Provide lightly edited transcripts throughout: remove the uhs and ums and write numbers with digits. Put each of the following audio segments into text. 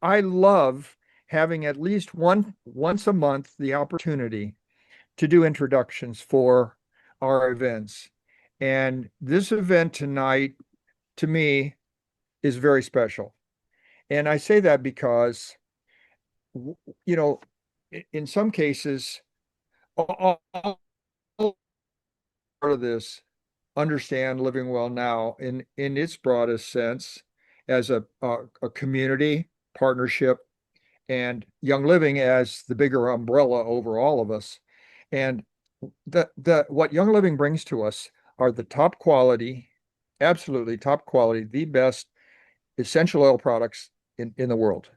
I love having at least once a month the opportunity to do introductions for our events. And this event tonight, to me, is very special. And I say that because, you know, in some cases, all part of this understand living well now in its broadest sense as a community partnership and Young Living as the bigger umbrella over all of us. And the what Young Living brings to us are the top quality, absolutely top quality, the best essential oil products in the world.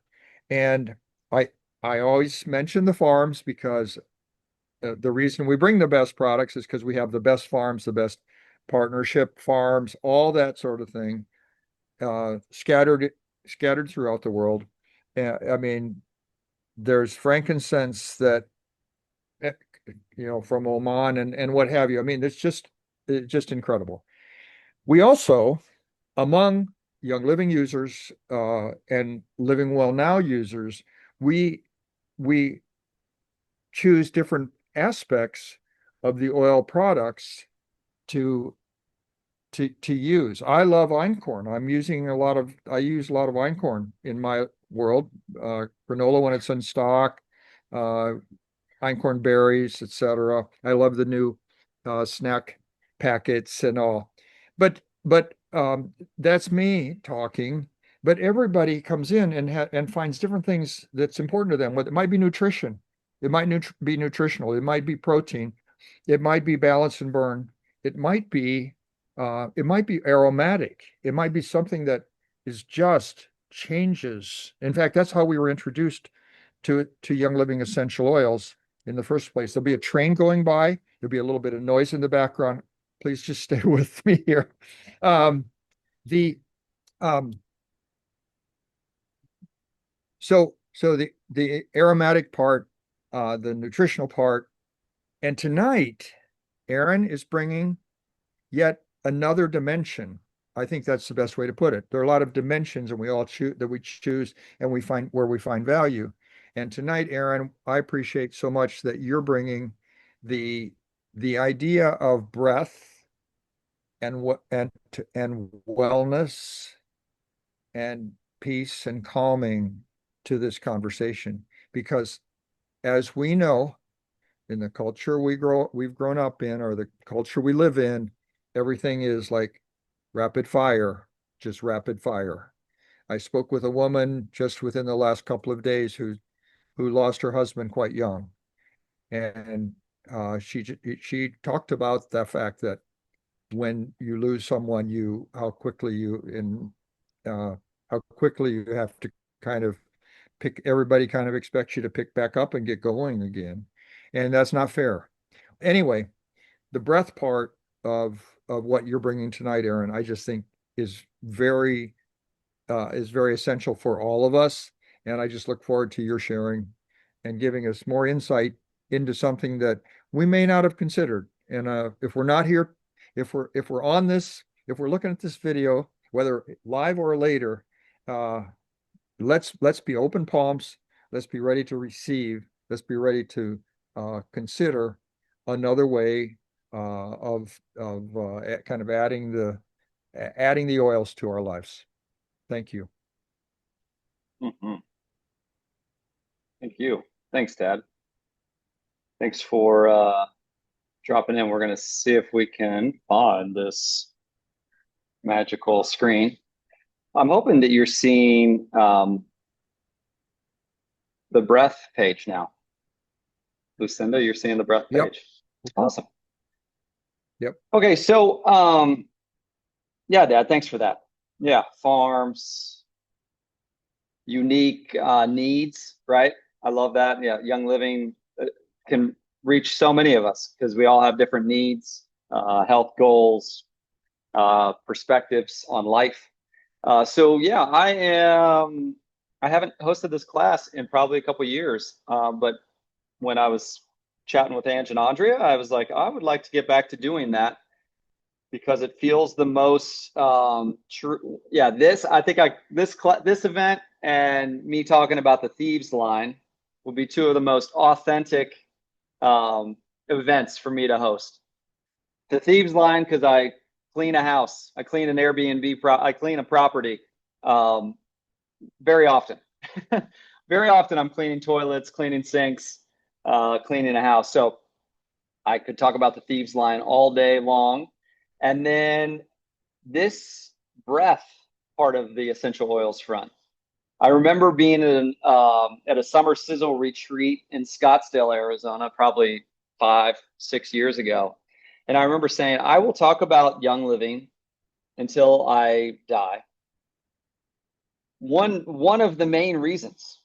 And I I always mention the farms because the reason we bring the best products is because we have the best farms, the best partnership farms, all that sort of thing, scattered throughout the world. I mean, there's frankincense that eh, from Oman and what have you. I mean, it's just incredible. We also, among Young Living users and Living Well Now users, we we choose different aspects of the oil products to to use. I love einkorn. I use a lot of einkorn in my world. Granola when it's in stock, uh, einkorn berries, etc. I love the new snack packets and all. But that's me talking. But everybody comes in and finds different things that's important to them. It might be nutrition, it might be nutritional, it might be protein, it might be balance and burn, it might be aromatic, it might be something that is just changes. In fact, that's how we were introduced to Young Living essential oils in the first place. There'll be a train going by. There'll be a little bit of noise in the background. Please just stay with me here. Um, the um, so the aromatic part, the nutritional part, and tonight, Aaron is bringing yet another dimension. I think that's the best way to put it. There are a lot of dimensions, and we all choose that we choose, and we find where we find value. And tonight, Aaron, I appreciate so much that you're bringing the the idea of breath and what and wellness and peace and calming to this conversation because as we know in the culture we've grown up in or the culture we live in, everything is like rapid fire, just rapid fire. I spoke with a woman just within the last couple of days who lost her husband quite young, and she talked about the fact that when you lose someone, you uh, how quickly you have to kind of pick. Everybody kind of expects you to pick back up and get going again, and that's not fair. Anyway, the breath part of what you're bringing tonight, Aaron, I just think is very essential for all of us. And I just look forward to your sharing and giving us more insight into something that we may not have considered. And if we're not here, if we're on this, if we're looking at this video, whether live or later, uh, let's be open palms. Let's be ready to receive. Let's be ready to consider another way of kind of adding the oils to our lives. Thank you. Mhm. Thank you. Thanks, Dad. Thanks for dropping in. We're going to see if we can find this magical screen. I'm hoping that you're seeing the breath page now. Lucinda, you're seeing the breath Yep. page. Awesome. Yep. Okay, so yeah, Dad, thanks for that. Yeah, farms, unique needs, right? I love that. Yeah, Young Living can reach so many of us because we all have different needs, health goals, perspectives on life. So yeah, I haven't hosted this class in probably a couple years, but when I was chatting with Ange and Andrea, I was like, I would like to get back to doing that because it feels the most true. Yeah, this I think I this this event and me talking about the thieves line will be two of the most authentic um, events for me to host. The thieves line, because I clean a house, I clean an Airbnb, I clean a property um, very often. Very often, I'm cleaning toilets, cleaning sinks, cleaning a house. So I could talk about the thieves line all day long. And then this breath part of the essential oils front. I remember being at a summer sizzle retreat in Scottsdale, Arizona, probably 5, 6 years ago. And I remember saying, I will talk about Young Living until I die. One of the main reasons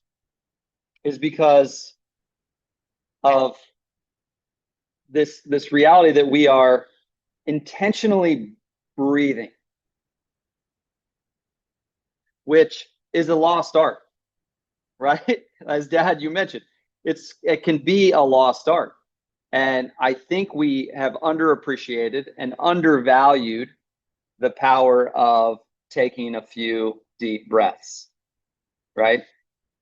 is because of this reality that we are intentionally breathing, which is a lost art, right? As Dad, you mentioned, it can be a lost art. And I think we have underappreciated and undervalued the power of taking a few deep breaths, right?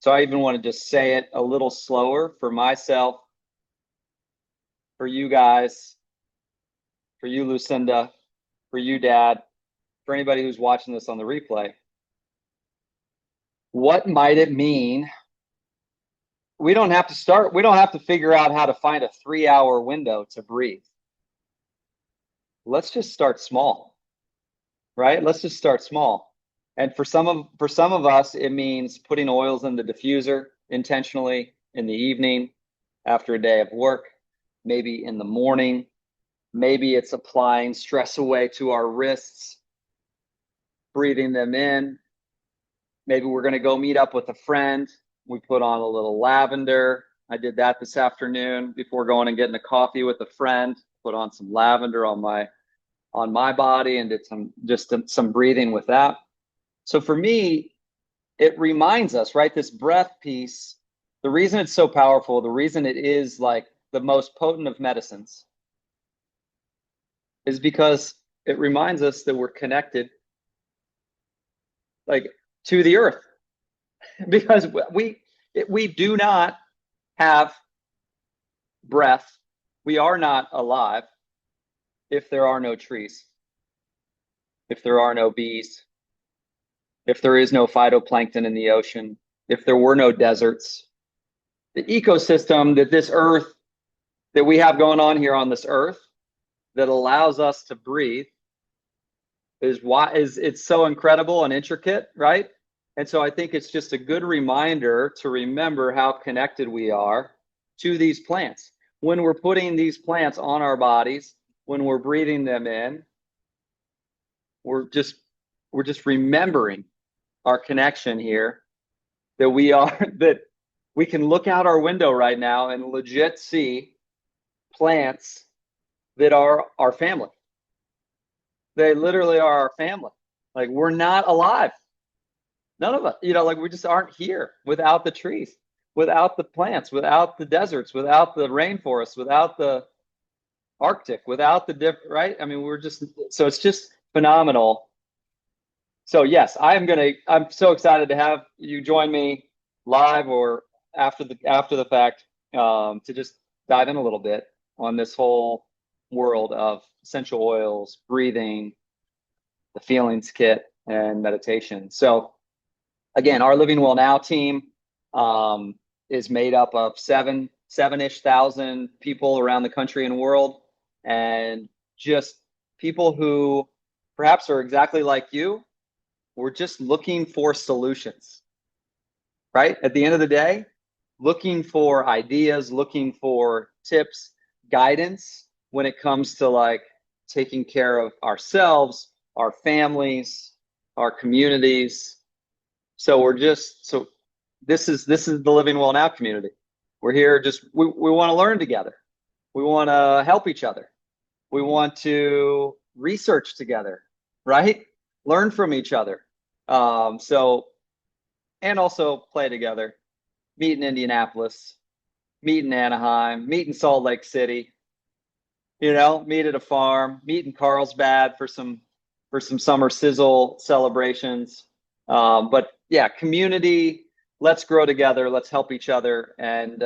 So I even want to just say it a little slower for myself, for you guys, for you, Lucinda, for you, Dad, for anybody who's watching this on the replay. What might it mean? We don't have to figure out how to find a 3-hour window to breathe. Let's just start small, right? Let's just start small. And for some of us, it means putting oils in the diffuser intentionally in the evening after a day of work, maybe in the morning. Maybe it's applying Stress Away to our wrists, breathing them in. Maybe we're going to go meet up with a friend. We put on a little lavender. I did that this afternoon before going and getting a coffee with a friend. Put on some lavender on my body and did some breathing with that. So for me, it reminds us, right? This breath piece, the reason it's so powerful, the reason it is like the most potent of medicines is because it reminds us that we're connected like to the earth because we do not have breath. We are not alive if there are no trees, if there are no bees, if there is no phytoplankton in the ocean, if there were no deserts. The ecosystem that this earth, that we have going on here on this earth, that allows us to breathe it's so incredible and intricate, right? And so I think it's just a good reminder to remember how connected we are to these plants. When we're putting these plants on our bodies, when we're breathing them in, we're just remembering our connection here, that we can look out our window right now and legit see plants that are our family. They literally are our family. Like, we're not alive. None of us, like, we just aren't here without the trees, without the plants, without the deserts, without the rainforests, without the Arctic, without the right? I mean, so it's just phenomenal. So yes, I'm so excited to have you join me live or after the fact, to just dive in a little bit on this whole world of essential oils, breathing, the feelings kit, and meditation. So again, our Living Well Now team is made up of seven-ish thousand people around the country and world, and just people who perhaps are exactly like you. We're just looking for solutions, right? At the end of the day, looking for ideas, looking for tips, guidance when it comes to like taking care of ourselves, our families, our communities. So this is the Living Well Now community. We're here we want to learn together. We want to help each other. We want to research together, right? Learn from each other. And also play together. Meet in Indianapolis, meet in Anaheim, meet in Salt Lake City, meet at a farm, meet in Carlsbad for some summer sizzle celebrations. But yeah, community. Let's grow together. Let's help each other, and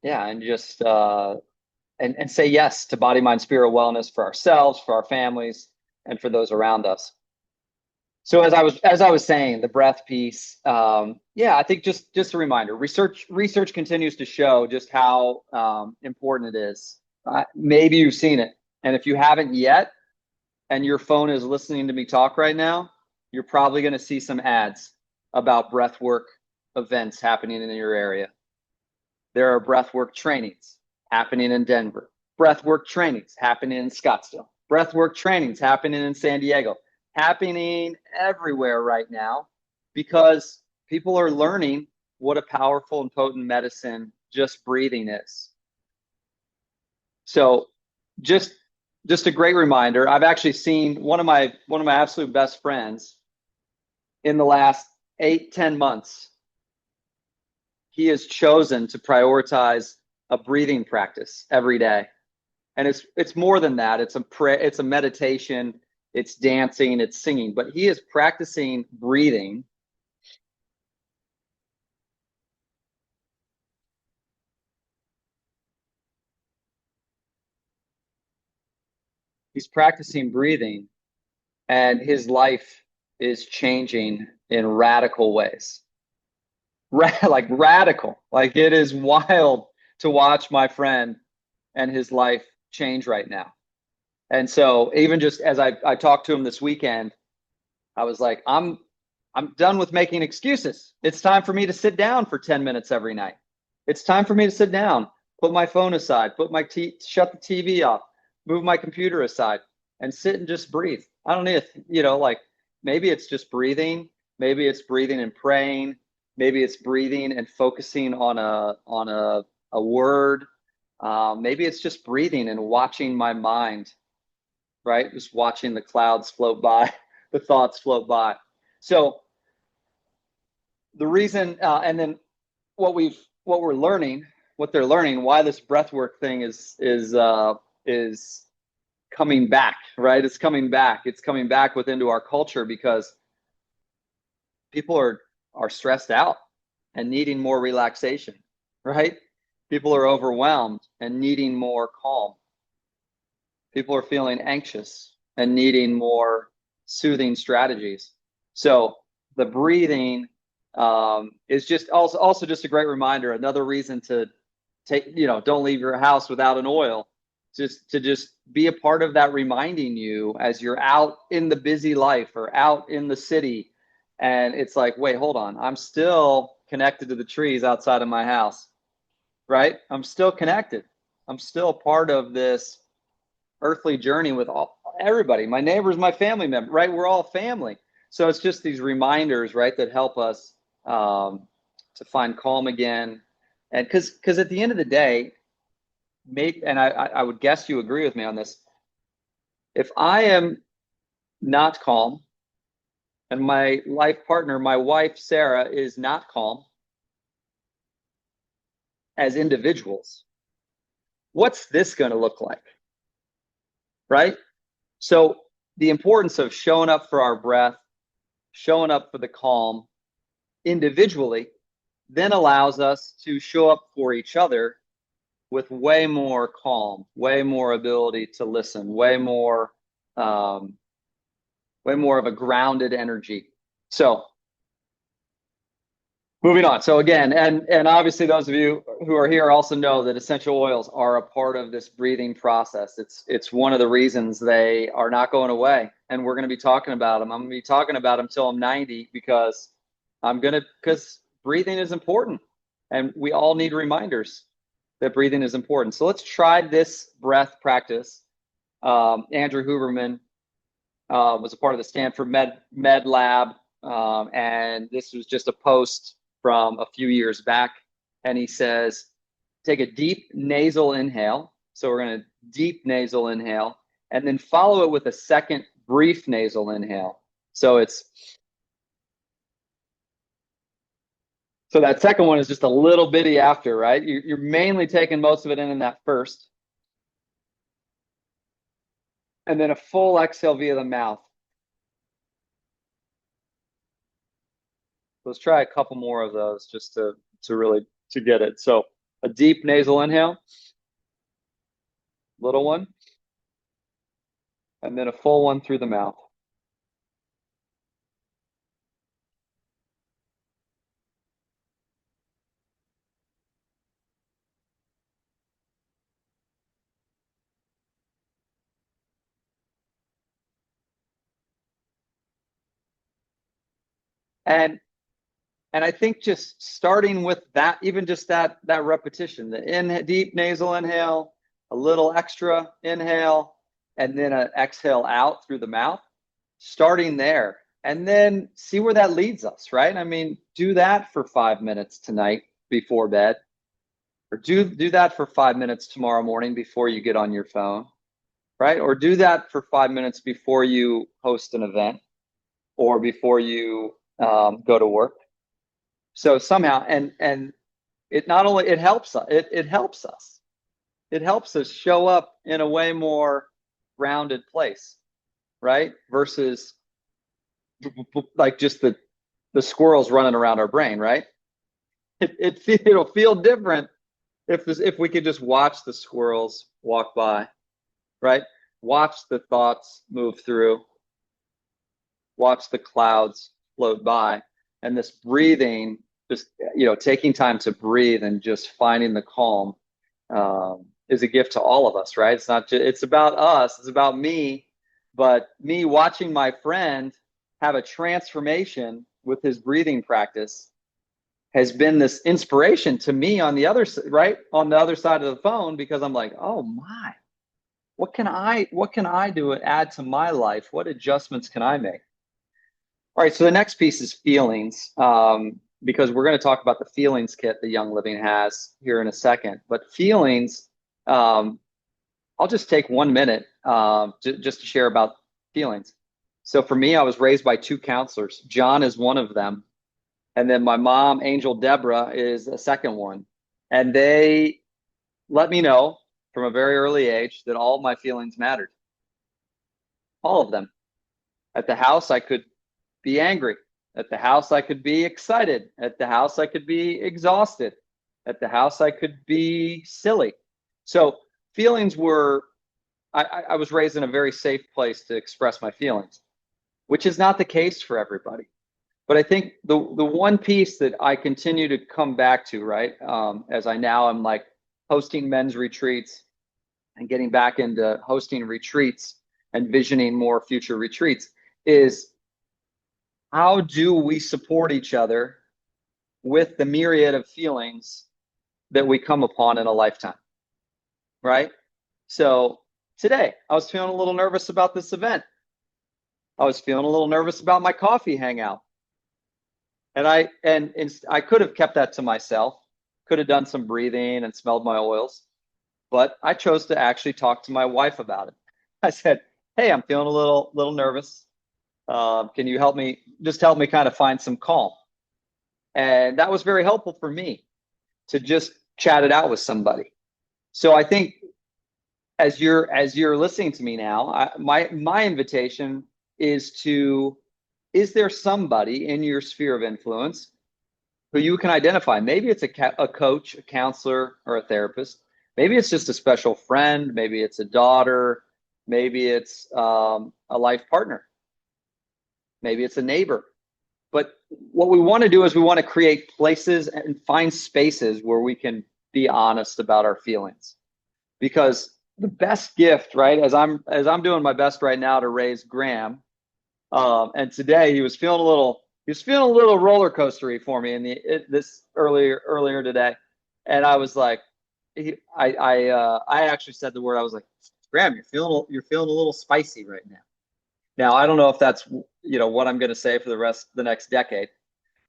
yeah, and just and say yes to body, mind, spirit wellness for ourselves, for our families, and for those around us. So as I was saying, the breath piece, yeah, I think just a reminder. Research continues to show just how important it is. Maybe you've seen it, and if you haven't yet, and your phone is listening to me talk right now, you're probably going to see some ads about breathwork events happening in your area. There are breathwork trainings happening in Denver, breathwork trainings happening in Scottsdale, breathwork trainings happening in San Diego, happening everywhere right now because people are learning what a powerful and potent medicine just breathing is. So just just a great reminder. I've actually seen one of my absolute best friends in the last 8-10 months. He has chosen to prioritize a breathing practice every day, and it's more than that. It's a meditation. It's dancing. It's singing. But he is practicing breathing. He's practicing breathing, and his life is changing in radical ways. Like radical. Like it is wild to watch my friend and his life change right now. And so even just as I talked to him this weekend, I was like, I'm done with making excuses. It's time for me to sit down for 10 minutes every night. It's time for me to sit down, put my phone aside, shut the TV off, move my computer aside, and sit and just breathe. I don't need like maybe it's just breathing, maybe it's breathing and praying, maybe it's breathing and focusing on a word. Maybe it's just breathing and watching my mind, right? Just watching the clouds float by, the thoughts float by. So the reason, and then what we're learning, what they're learning, why this breathwork thing is coming back, right? It's coming back. It's coming back within our culture because people are stressed out and needing more relaxation, right? People are overwhelmed and needing more calm. People are feeling anxious and needing more soothing strategies. So the breathing is just also just a great reminder. Another reason to don't leave your house without an oil. Just be a part of that, reminding you as you're out in the busy life or out in the city, and it's like, wait, hold on, I'm still connected to the trees outside of my house, right? I'm still connected. I'm still part of this earthly journey with everybody, my neighbors, my family member, right? We're all family. So it's just these reminders, right, that help us to find calm again. And because at the end of the day, and I would guess you agree with me on this, if I am not calm and my life partner, my wife, Sarah, is not calm as individuals, what's this going to look like? Right? So the importance of showing up for our breath, showing up for the calm individually, then allows us to show up for each other with way more calm, way more ability to listen, way more of a grounded energy. So moving on. So again, and obviously those of you who are here also know that essential oils are a part of this breathing process. It's one of the reasons they are not going away, and we're going to be talking about them. I'm going to be talking about them till I'm 90 because breathing is important, and we all need reminders that breathing is important. So let's try this breath practice. Andrew Huberman was a part of the Stanford Med Lab, and this was just a post from a few years back. And he says, take a deep nasal inhale. So we're going to deep nasal inhale, and then follow it with a second brief nasal inhale. So that second one is just a little bitty after, right? You're mainly taking most of it in that first. And then a full exhale via the mouth. Let's try a couple more of those just to really to get it. So a deep nasal inhale, little one, and then a full one through the mouth. And and I think just starting with that, even just that repetition, the deep nasal inhale, a little extra inhale, and then an exhale out through the mouth, starting there, and then see where that leads us, right? I mean, do that for 5 minutes tonight before bed, or do that for 5 minutes tomorrow morning before you get on your phone, right? Or do that for 5 minutes before you host an event or before you go to work. So somehow, and it not only it helps us, it helps us. It helps us show up in a way more grounded place, right? Versus like just the squirrels running around our brain, right? It'll feel different if we could just watch the squirrels walk by, right? Watch the thoughts move through, watch the clouds float by, and this breathing, just taking time to breathe and just finding the calm is a gift to all of us, right? It's not just it's about us, it's about me, but me watching my friend have a transformation with his breathing practice has been this inspiration to me on the other right on the other side of the phone, because I'm like, oh my, what can I do to add to my life? What adjustments can I make? All right, so the next piece is feelings, because we're going to talk about the feelings kit that Young Living has here in a second. But feelings, I'll just take 1 minute just to share about feelings. So for me, I was raised by two counselors. John is one of them. And then my mom, Angel Deborah, is a second one. And they let me know from a very early age that all of my feelings mattered. All of them. At the house, I could be angry. At the house, I could be excited. At the house, I could be exhausted. At the house, I could be silly. So feelings were, I was raised in a very safe place to express my feelings, which is not the case for everybody. But I think the one piece that I continue to come back to, right, as I now am like hosting men's retreats and getting back into hosting retreats and visioning more future retreats, is how do we support each other with the myriad of feelings that we come upon in a lifetime, right? So today, I was feeling a little nervous about this event. I was feeling a little nervous about my coffee hangout. And I could have kept that to myself, could have done some breathing and smelled my oils, but I chose to actually talk to my wife about it. I said, "Hey, I'm feeling a little nervous. Can you help me? Just help me kind of find some calm." And that was very helpful for me to just chat it out with somebody. So I think as you're listening to me now, my invitation is to, is there somebody in your sphere of influence who you can identify? Maybe it's a coach, a counselor, or a therapist. Maybe it's just a special friend. Maybe it's a daughter. Maybe it's a life partner. Maybe it's a neighbor. But what we want to do is we want to create places and find spaces where we can be honest about our feelings. Because the best gift, right, as I'm doing my best right now to raise Graham, and today he was feeling a little roller coastery for me this earlier today, and I was like, I actually said the word. I was like, Graham, you're feeling a little spicy right now. Now I don't know if that's what I'm going to say for the next decade,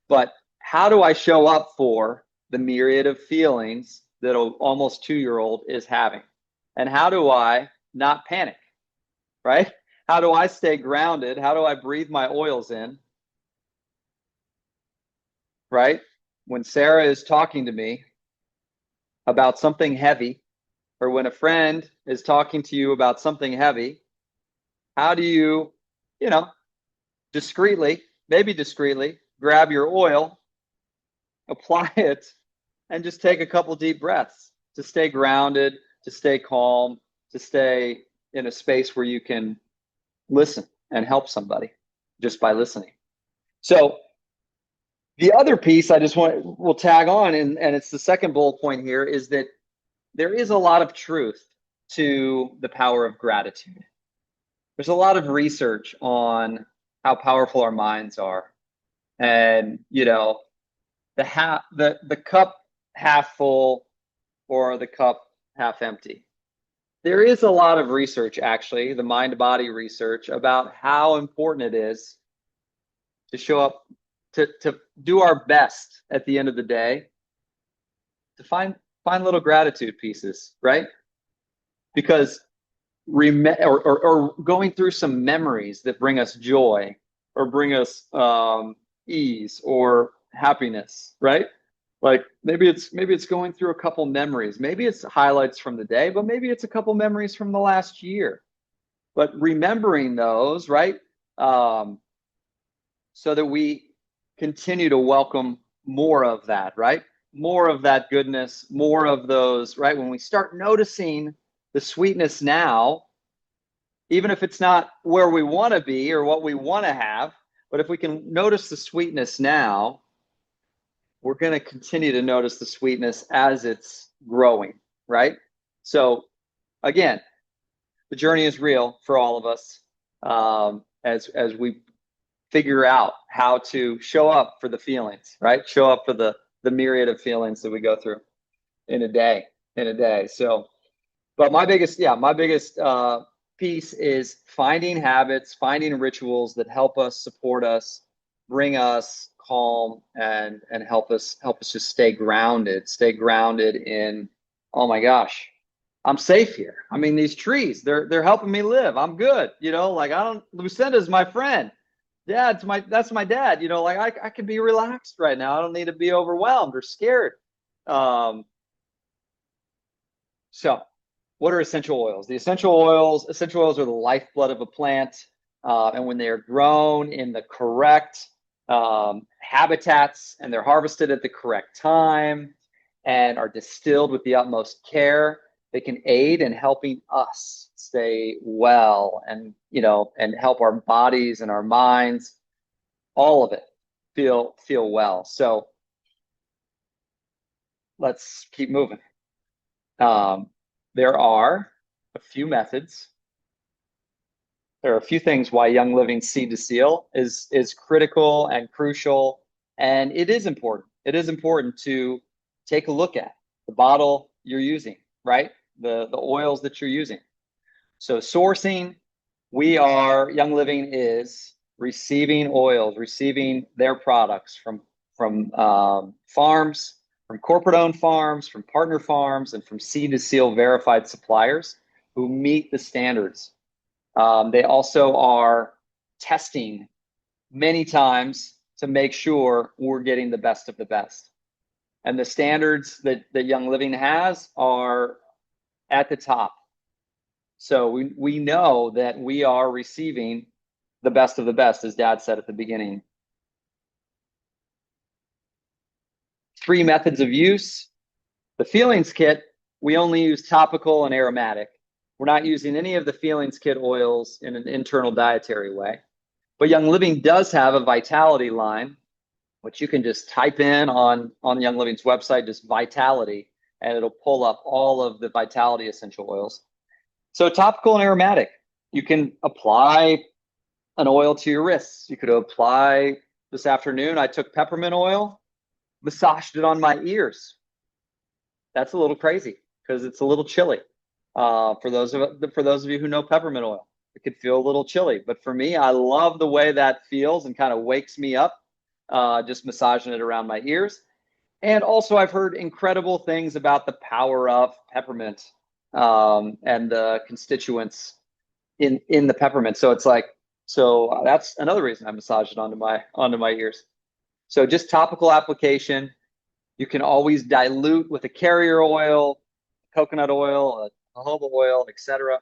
but how do I show up for the myriad of feelings that an almost 2-year-old is having, and how do I not panic, right? How do I stay grounded? How do I breathe my oils in, right? When Sarah is talking to me about something heavy, or when a friend is talking to you about something heavy, how do you, you know, discreetly, maybe discreetly, grab your oil, apply it, and just take a couple deep breaths to stay grounded, to stay calm, to stay in a space where you can listen and help somebody just by listening. So the other piece I just will tag on, and it's the second bullet point here, is that there is a lot of truth to the power of gratitude. There's a lot of research on how powerful our minds are, and the cup half full or the cup half empty. There is a lot of research, actually, the mind body research, about how important it is to show up, to do our best at the end of the day, to find little gratitude pieces, right? Because or going through some memories that bring us joy or bring us ease or happiness, right? Like maybe it's going through a couple memories. Maybe it's highlights from the day, but maybe it's a couple memories from the last year. But remembering those, right? So that we continue to welcome more of that, right? More of that goodness, more of those, right? When we start noticing the sweetness now, even if it's not where we want to be or what we want to have, but if we can notice the sweetness now, we're going to continue to notice the sweetness as it's growing, right? So again, the journey is real for all of us, as we figure out how to show up for the feelings, right? Show up for the myriad of feelings that we go through in a day. So, but my biggest piece is finding habits, finding rituals that help us, support us, bring us calm, and help us just stay grounded in, oh my gosh, I'm safe here. I mean, these trees, they're helping me live. I'm good. Like Lucinda's my friend. Yeah, that's my dad. Like I can be relaxed right now. I don't need to be overwhelmed or scared. So what are essential oils? Essential oils are the lifeblood of a plant. And when they are grown in the correct habitats and they're harvested at the correct time and are distilled with the utmost care, they can aid in helping us stay well and help our bodies and our minds, all of it, feel well. So let's keep moving. There are a few methods. There are a few things why Young Living Seed to Seal is critical and crucial, and it is important. It is important to take a look at the bottle you're using, right? The oils that you're using. So sourcing, Young Living is receiving oils, receiving their products from farms, from corporate-owned farms, from partner farms, and from Seed to Seal verified suppliers who meet the standards. They also are testing many times to make sure we're getting the best of the best. And the standards that Young Living has are at the top. So we know that we are receiving the best of the best, as Dad said at the beginning. 3 methods of use. The Feelings Kit, we only use topical and aromatic. We're not using any of the Feelings Kit oils in an internal dietary way. But Young Living does have a vitality line, which you can just type in on Young Living's website, just vitality, and it'll pull up all of the vitality essential oils. So topical and aromatic, you can apply an oil to your wrists. You could apply, this afternoon, I took peppermint oil, massaged it on my ears. That's a little crazy because it's a little chilly. For those of you who know peppermint oil, it could feel a little chilly. But for me, I love the way that feels and kind of wakes me up, just massaging it around my ears. And also, I've heard incredible things about the power of peppermint and the constituents in the peppermint. So that's another reason I massage it onto my ears. So just topical application. You can always dilute with a carrier oil, coconut oil, jojoba oil, etc.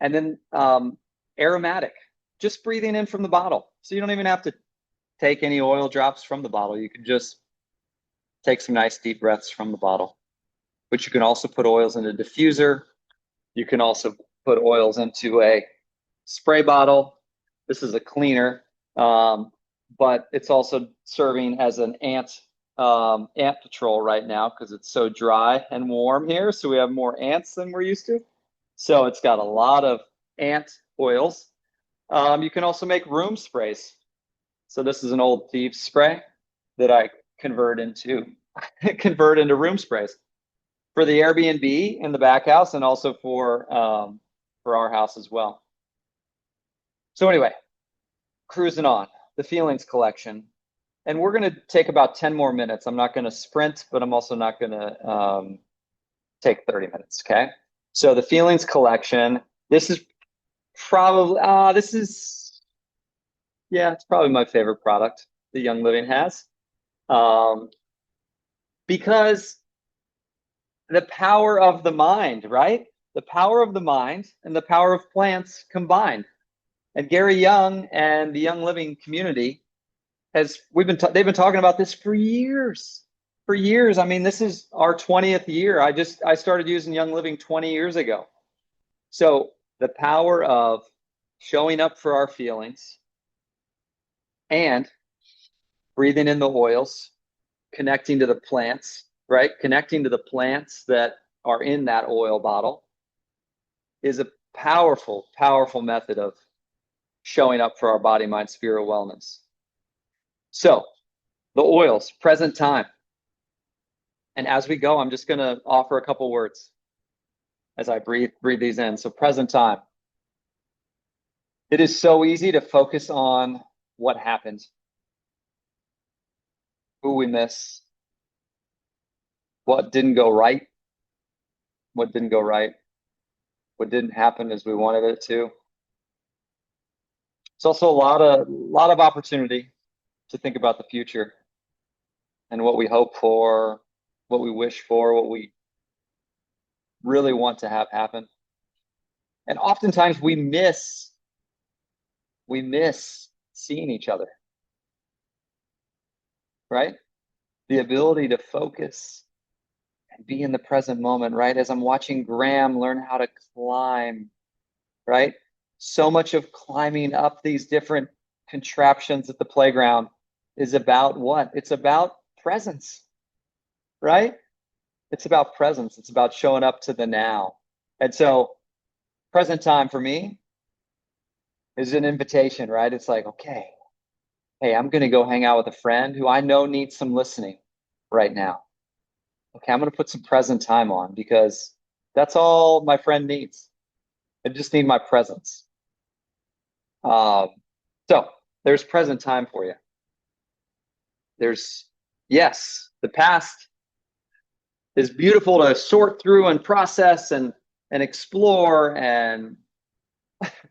And then aromatic, just breathing in from the bottle. So you don't even have to take any oil drops from the bottle. You can just take some nice deep breaths from the bottle. But you can also put oils in a diffuser. You can also put oils into a spray bottle. This is a cleaner, but it's also serving as an ant patrol right now because it's so dry and warm here. So we have more ants than we're used to. So it's got a lot of ant oils. You can also make room sprays. So this is an old thieves spray that I convert into room sprays for the Airbnb in the back house and also for our house as well. So anyway, cruising on the feelings collection, and we're going to take about 10 more minutes. I'm not going to sprint, but I'm also not going to take 30 minutes. Okay. So the feelings collection, this is probably, it's probably my favorite product that Young Living has. Because the power of the mind, right? The power of the mind and the power of plants combined. And Gary Young and the Young Living community they've been talking about this for years. For years. I mean, this is our 20th year. I started using Young Living 20 years ago. So the power of showing up for our feelings and breathing in the oils, connecting to the plants, right? Connecting to the plants that are in that oil bottle is a powerful, powerful method of showing up for our body, mind, spirit wellness. So the oils, present time. And as we go, I'm just going to offer a couple words as I breathe these in. So present time. It is so easy to focus on what happened, who we miss, what didn't go right, what didn't go right, what didn't happen as we wanted it to. It's also a lot of opportunity to think about the future and what we hope for, what we wish for, what we really want to have happen. And oftentimes we miss seeing each other, right? The ability to focus and be in the present moment, right? As I'm watching Graham learn how to climb, right? So much of climbing up these different contraptions at the playground is about what? It's about presence, right? It's about presence. It's about showing up to the now. And so present time for me is an invitation, right? It's like, okay, hey, I'm going to go hang out with a friend who I know needs some listening right now. Okay, I'm going to put some present time on because that's all my friend needs. I just need my presence. So there's present time for you. There's, yes, the past is beautiful to sort through and process and explore and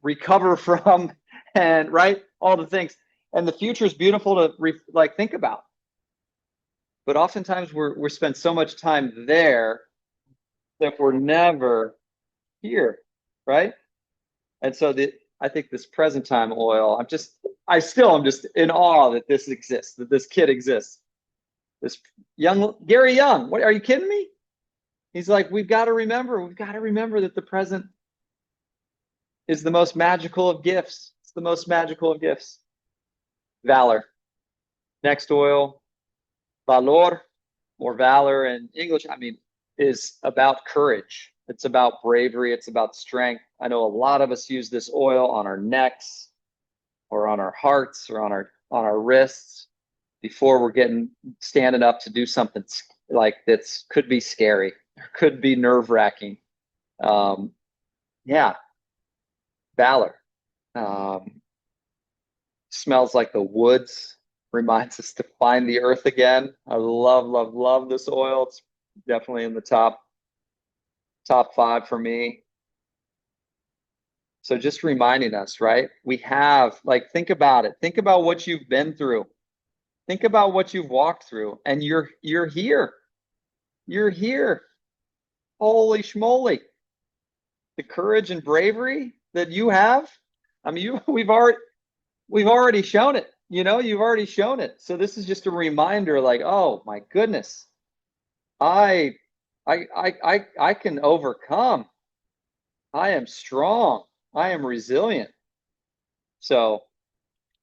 recover from and right, all the things. And the future is beautiful to think about. But oftentimes we spend so much time there that we're never here, right? And so I think this present time oil, I'm just in awe that this exists, that this kid exists. This Gary Young, what, are you kidding me? He's like, we've got to remember that the present is the most magical of gifts. It's the most magical of gifts. Valor. Next oil, valor, or valor in English, I mean, is about courage. It's about bravery. It's about strength. I know a lot of us use this oil on our necks or on our hearts or on our wrists before we're standing up to do something like this. Could be scary, could be nerve-wracking. Yeah, valor. Smells like the woods, reminds us to find the earth again. I love this oil. It's definitely in the top 5 for me. So just reminding us, right? We have, think about it. Think about what you've been through. Think about what you've walked through, and you're here. You're here. Holy schmoly. The courage and bravery that you have. I mean, we've already shown it. you've already shown it. So this is just a reminder, like, oh my goodness, I I can overcome. I am strong. I am resilient. So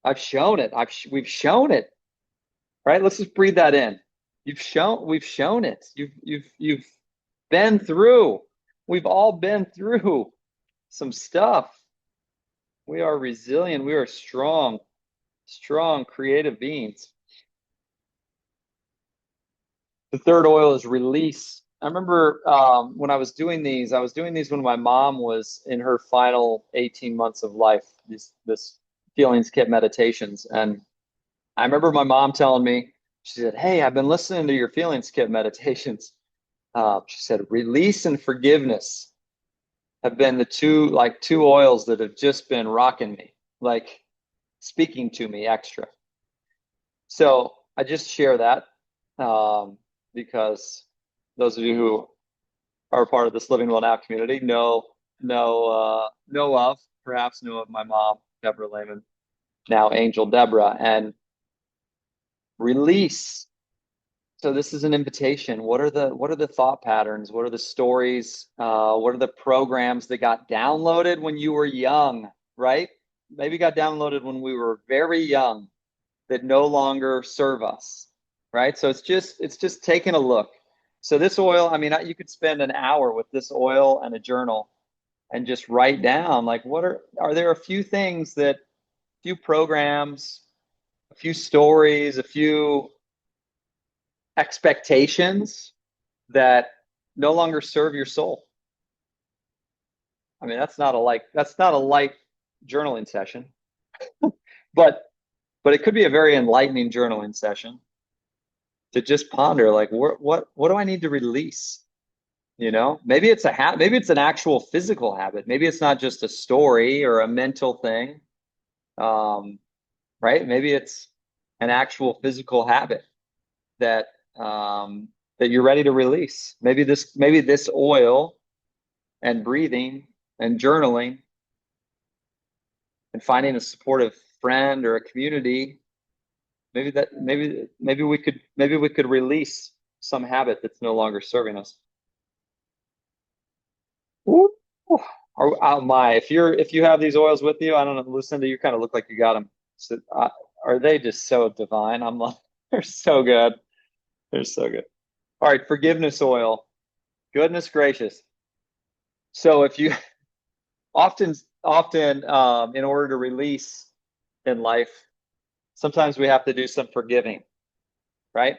I've shown it. We've shown it, right? Let's just breathe that in. We've shown it. You've been through. We've all been through some stuff. We are resilient. We are strong, strong, creative beings. The third oil is release. I remember when I was doing these when my mom was in her final 18 months of life, this feelings kit meditations. And I remember my mom telling me, she said, "Hey, I've been listening to your feelings kit meditations." She said, release and forgiveness have been the two oils that have just been rocking me, like speaking to me extra. So I just share that because those of you who are part of this Living Well Now community perhaps know of my mom, Deborah Lehman, now Angel Deborah, and release. So this is an invitation. What are the thought patterns? What are the stories? What are the programs that got downloaded when you were young, right? Maybe got downloaded when we were very young that no longer serve us, right? So it's just taking a look. So this oil, I mean, you could spend an hour with this oil and a journal and just write down like are there a few things that few programs, a few stories, a few expectations that no longer serve your soul. I mean, that's not a light journaling session, but it could be a very enlightening journaling session to just ponder like what do I need to release? Maybe it's maybe it's an actual physical habit. Maybe it's not just a story or a mental thing. Um, right? Maybe it's an actual physical habit that that you're ready to release. Maybe this oil and breathing and journaling and finding a supportive friend or a community, maybe we could release some habit that's no longer serving us. Ooh. Oh my, if you have these oils with you, I don't know, Lucinda, you kind of look like you got them. So, are they just so divine? I'm like, they're so good. They're so good. All right, forgiveness oil. Goodness gracious. So if you often in order to release in life, sometimes we have to do some forgiving, right?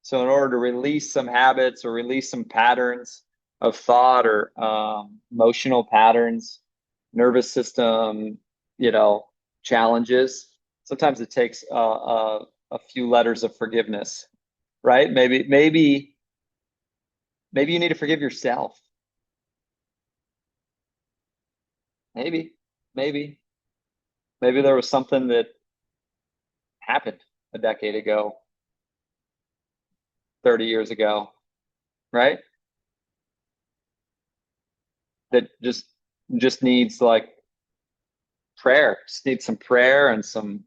So in order to release some habits or release some patterns of thought or emotional patterns, nervous system, you know, challenges, sometimes it takes a few letters of forgiveness, right? Maybe you need to forgive yourself. Maybe, maybe, maybe there was something that happened a decade ago, 30 years ago, right? That just needs like prayer, just needs some prayer and some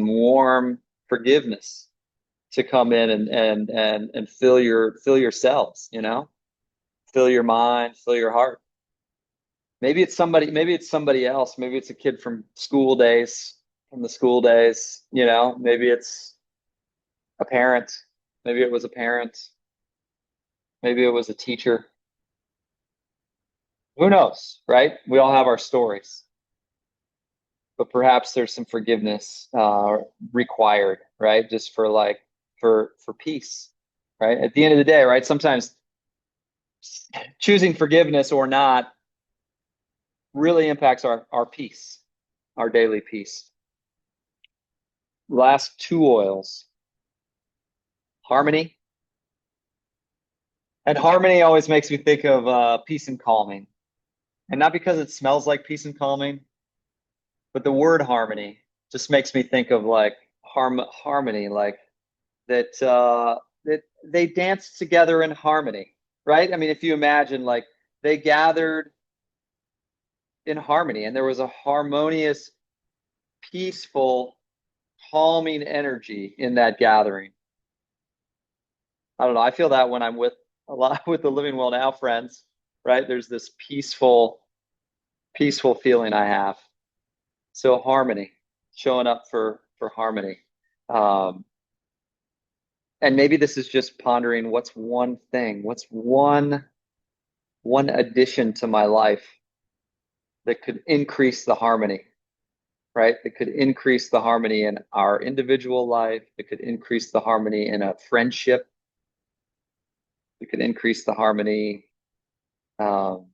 warm forgiveness to come in and fill your cells, fill your mind, fill your heart. Maybe it's somebody else. Maybe it's a kid from the school days, maybe it's a parent. Maybe it was a parent. Maybe it was a teacher. Who knows, right? We all have our stories, but perhaps there's some forgiveness required, right? Just for peace, right? At the end of the day, right? Sometimes choosing forgiveness or not really impacts our peace, our daily peace. Last two oils, harmony. And harmony always makes me think of peace and calming. And not because it smells like peace and calming, but the word harmony just makes me think of like harmony, like that they danced together in harmony, right? I mean, if you imagine like they gathered in harmony and there was a harmonious, peaceful, calming energy in that gathering. I don't know. I feel that when I'm with a lot with the Living Well Now friends, right? There's this peaceful feeling I have. So harmony, showing up for harmony. Um, and maybe this is just pondering what's one thing, what's one addition to my life that could increase the harmony, right? That could increase the harmony in our individual life. It could increase the harmony in a friendship. It could increase the harmony um,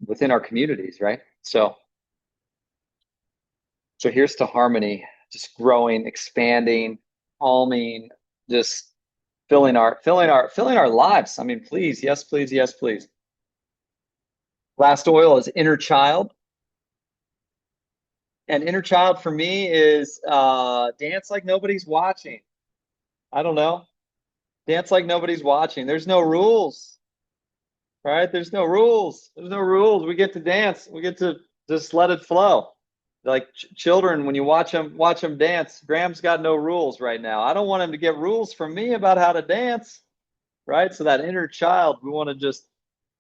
within our communities, right? So here's to harmony, just growing, expanding, calming, just filling our lives. I mean, please, yes, please, yes, please. Last oil is inner child. And inner child for me is dance like nobody's watching. I don't know. Dance like nobody's watching. There's no rules, right? There's no rules. There's no rules. We get to dance. We get to just let it flow. Like children, when you watch them dance, Graham's got no rules right now. I don't want him to get rules from me about how to dance, right? So that inner child, we want to just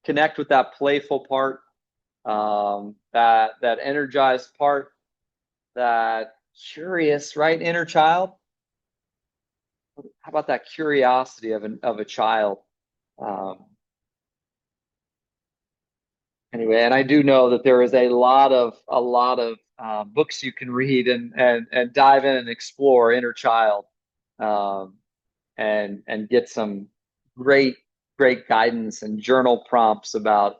connect with that playful part, that energized part, that curious, right? Inner child. How about that curiosity of a child? Um, anyway, and I do know that there is a lot of books you can read and dive in and explore inner child, um, and get some great great guidance and journal prompts about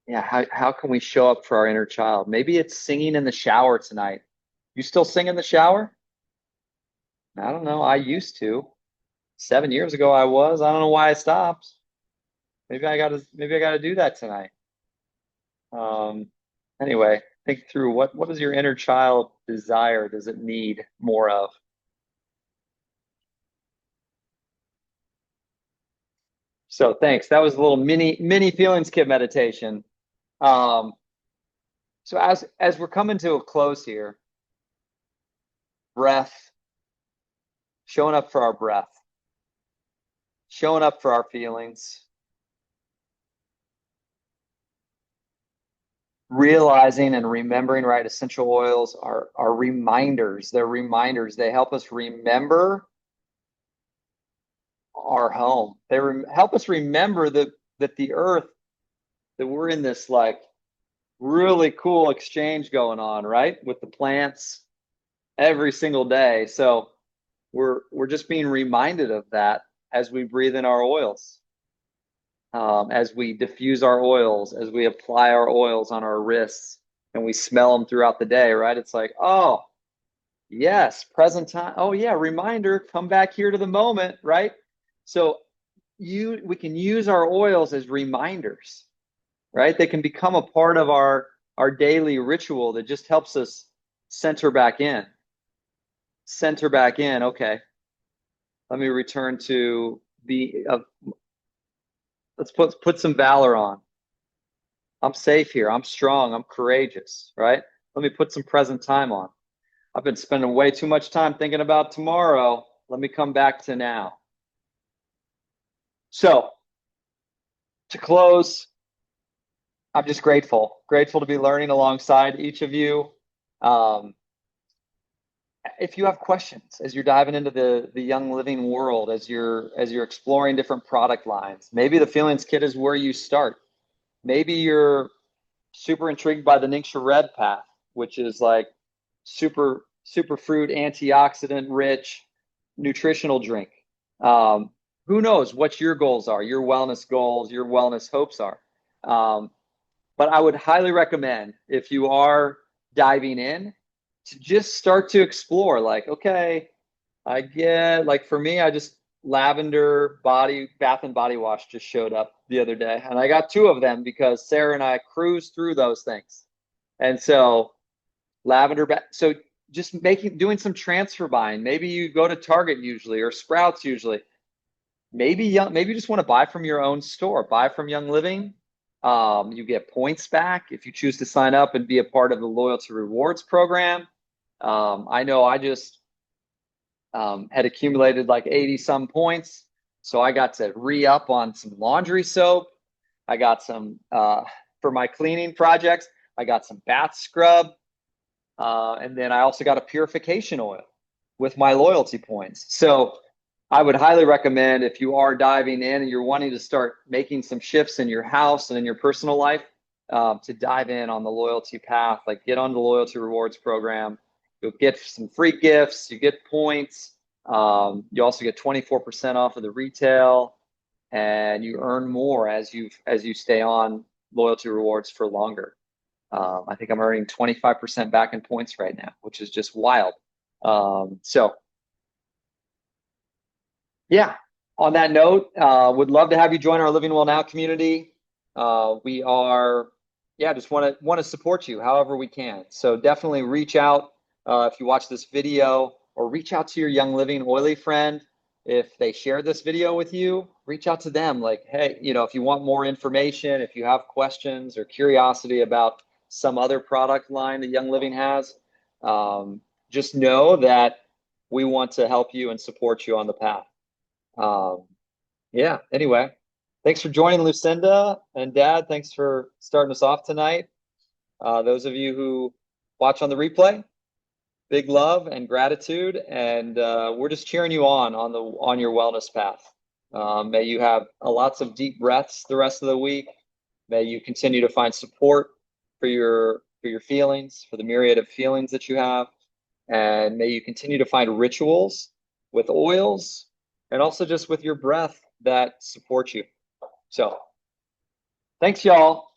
yeah, how can we show up for our inner child? Maybe it's singing in the shower tonight. You still sing in the shower? I don't know. I used to. 7 years ago I was. I don't know why I stopped. Maybe I gotta do that tonight. Um, anyway, think through what does your inner child desire? Does it need more of? So thanks. That was a little mini feelings kit meditation. Um, so as we're coming to a close here, breath, showing up for our breath, showing up for our feelings, realizing and remembering, right? Essential oils are reminders. They're reminders. They help us remember our home. Help us remember that the earth, that we're in this like really cool exchange going on, right? With the plants every single day. So we're just being reminded of that as we breathe in our oils, as we diffuse our oils, as we apply our oils on our wrists and we smell them throughout the day, right? It's like, oh, yes, present time. Oh, yeah, reminder, come back here to the moment, right? So we can use our oils as reminders, right? They can become a part of our daily ritual that just helps us center back in. Center back in. Okay, let me return to the let's put some valor on. I'm safe here. I'm strong. I'm courageous, right? Let me put some present time on. I've been spending way too much time thinking about tomorrow. Let me come back to now. So, to close, I'm just grateful to be learning alongside each of you. Um, if you have questions as you're diving into the Young Living world, as you're exploring different product lines, maybe the Feelings Kit is where you start. Maybe you're super intrigued by the Ningxia Red path, which is like super fruit, antioxidant rich nutritional drink. Um, who knows what your goals are, your wellness goals, your wellness hopes are. Um, but I would highly recommend, if you are diving in, to just start to explore. Like, okay, I get, like, for me, I just lavender body bath and body wash just showed up the other day, and I got two of them because Sarah and I cruised through those things. And so so just doing some transfer buying. Maybe you go to Target usually or Sprouts usually. Maybe you just want to buy from your own store, buy from Young Living, You get points back if you choose to sign up and be a part of the loyalty rewards program. I know I just had accumulated like 80 some points. So I got to re up on some laundry soap. I got some, for my cleaning projects, I got some bath scrub. And then I also got a purification oil with my loyalty points. So I would highly recommend if you are diving in and you're wanting to start making some shifts in your house and in your personal life, to dive in on the loyalty path, like get on the loyalty rewards program. You'll get some free gifts, you get points. You also get 24% off of the retail, and you earn more as you stay on loyalty rewards for longer. I think I'm earning 25% back in points right now, which is just wild. So yeah, on that note, would love to have you join our Living Well Now community. We are, yeah, just want to support you however we can. So definitely reach out if you watch this video, or reach out to your Young Living Oily friend. If they share this video with you, reach out to them. Like, hey, if you want more information, if you have questions or curiosity about some other product line that Young Living has, just know that we want to help you and support you on the path. Um, yeah, anyway, thanks for joining, Lucinda, and Dad. Thanks for starting us off tonight. Those of you who watch on the replay, big love and gratitude, and we're just cheering you on your wellness path. May you have lots of deep breaths the rest of the week. May you continue to find support for your feelings, for the myriad of feelings that you have, and may you continue to find rituals with oils and also just with your breath that support you. So, thanks, y'all.